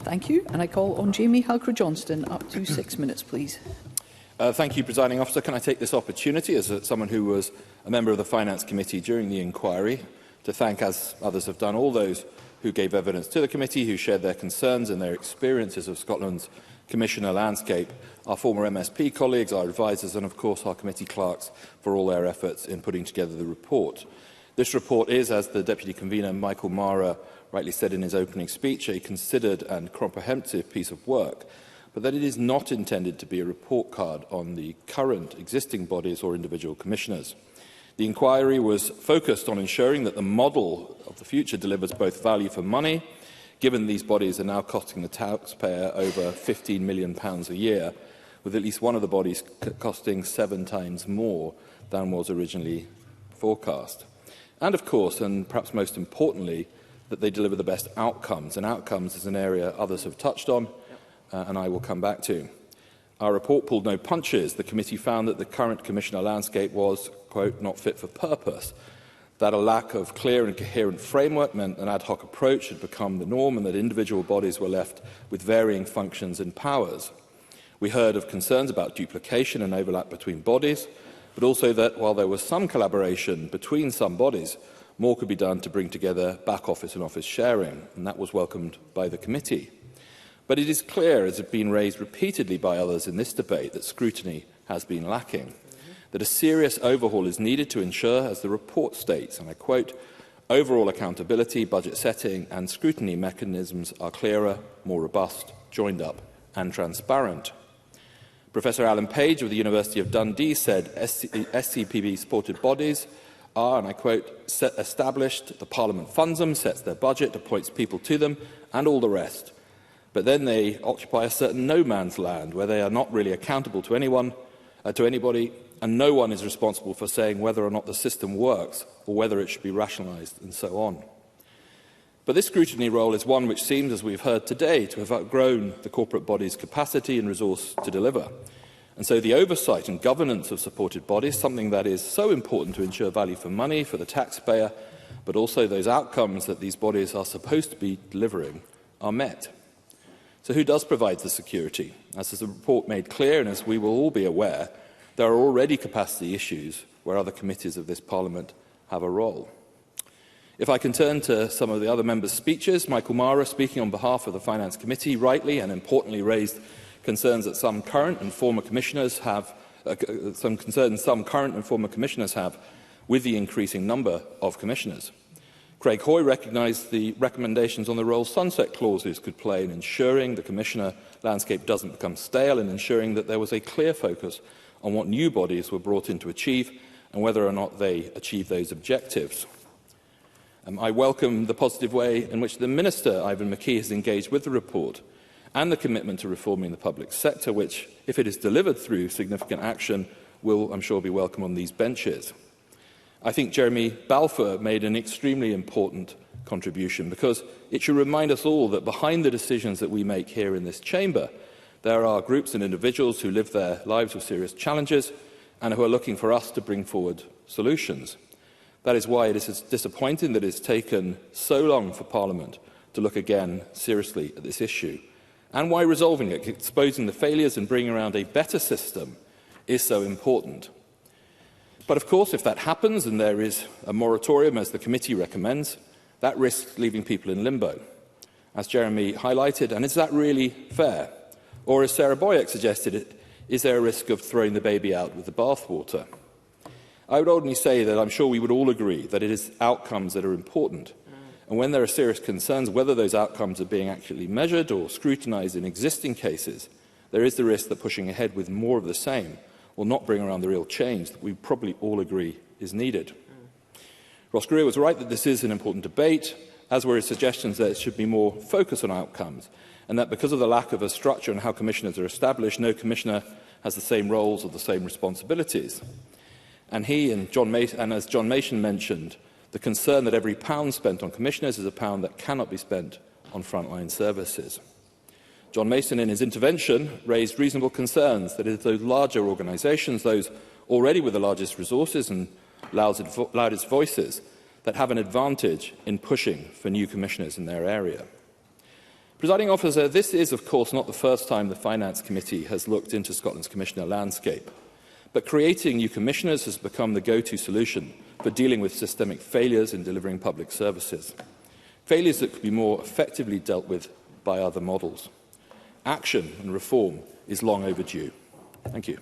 Thank you. And I call on Jamie Halcro Johnston. Up to 6 minutes, please. Thank you, Presiding Officer. Can I take this opportunity, as someone who was a member of the Finance Committee during the inquiry, to thank, as others have done, all those who gave evidence to the committee, who shared their concerns and their experiences of Scotland's Commissioner landscape, our former MSP colleagues, our advisers and, of course, our committee clerks for all their efforts in putting together the report. This report is, as the Deputy Convener Michael Mara rightly said in his opening speech, a considered and comprehensive piece of work, but that it is not intended to be a report card on the current existing bodies or individual commissioners. The inquiry was focused on ensuring that the model of the future delivers both value for money, given these bodies are now costing the taxpayer over £15 million a year, with at least one of the bodies costing 7 times more than was originally forecast. And of course, and perhaps most importantly, that they deliver the best outcomes. And outcomes is an area others have touched on, and I will come back to. Our report pulled no punches. The committee found that the current Commissioner landscape was, quote, not fit for purpose, that a lack of clear and coherent framework meant an ad hoc approach had become the norm and that individual bodies were left with varying functions and powers. We heard of concerns about duplication and overlap between bodies, but also that while there was some collaboration between some bodies, more could be done to bring together back office and office sharing, and that was welcomed by the committee. But it is clear, as has been raised repeatedly by others in this debate, that scrutiny has been lacking, that a serious overhaul is needed to ensure, as the report states, and I quote, overall accountability, budget setting and scrutiny mechanisms are clearer, more robust, joined up and transparent. Professor Alan Page of the University of Dundee said SCPB-supported bodies are, and I quote, established, the Parliament funds them, sets their budget, appoints people to them, and all the rest. But then they occupy a certain no-man's land where they are not really accountable to anyone, to anybody, and no one is responsible for saying whether or not the system works or whether it should be rationalised and so on. But this scrutiny role is one which seems, as we've heard today, to have outgrown the corporate body's capacity and resource to deliver. And so the oversight and governance of supported bodies, something that is so important to ensure value for money for the taxpayer, but also those outcomes that these bodies are supposed to be delivering, are met. So who does provide the security? As the report made clear, and as we will all be aware, there are already capacity issues where other committees of this Parliament have a role. If I can turn to some of the other members' speeches, Michael Mara, speaking on behalf of the Finance Committee, rightly and importantly raised concerns that some current and former commissioners have, with the increasing number of commissioners. Craig Hoy recognised the recommendations on the role sunset clauses could play in ensuring the Commissioner landscape doesn't become stale and ensuring that there was a clear focus on what new bodies were brought in to achieve and whether or not they achieve those objectives. I welcome the positive way in which the Minister, Ivan McKee, has engaged with the report and the commitment to reforming the public sector, which, if it is delivered through significant action, will, I'm sure, be welcome on these benches. I think Jeremy Balfour made an extremely important contribution because it should remind us all that behind the decisions that we make here in this chamber, there are groups and individuals who live their lives with serious challenges and who are looking for us to bring forward solutions. That is why it is disappointing that it has taken so long for Parliament to look again seriously at this issue, and why resolving it, exposing the failures and bringing around a better system is so important. But of course, if that happens and there is a moratorium, as the committee recommends, that risks leaving people in limbo, as Jeremy highlighted. And is that really fair? Or, as Sarah Boyack suggested, is there a risk of throwing the baby out with the bathwater? I would only say that I'm sure we would all agree that it is outcomes that are important. And when there are serious concerns whether those outcomes are being accurately measured or scrutinised in existing cases, there is the risk that pushing ahead with more of the same will not bring around the real change that we probably all agree is needed. Ross Greer was right that this is an important debate, as were his suggestions that it should be more focused on outcomes, and that because of the lack of a structure and how commissioners are established, no commissioner has the same roles or the same responsibilities. And as John Mason mentioned, the concern that every pound spent on commissioners is a pound that cannot be spent on frontline services. John Mason, in his intervention, raised reasonable concerns that it is those larger organisations, those already with the largest resources and loudest voices, that have an advantage in pushing for new commissioners in their area. Presiding Officer, this is, of course, not the first time the Finance Committee has looked into Scotland's commissioner landscape. But creating new commissioners has become the go-to solution for dealing with systemic failures in delivering public services. Failures that could be more effectively dealt with by other models. Action and reform is long overdue. Thank you.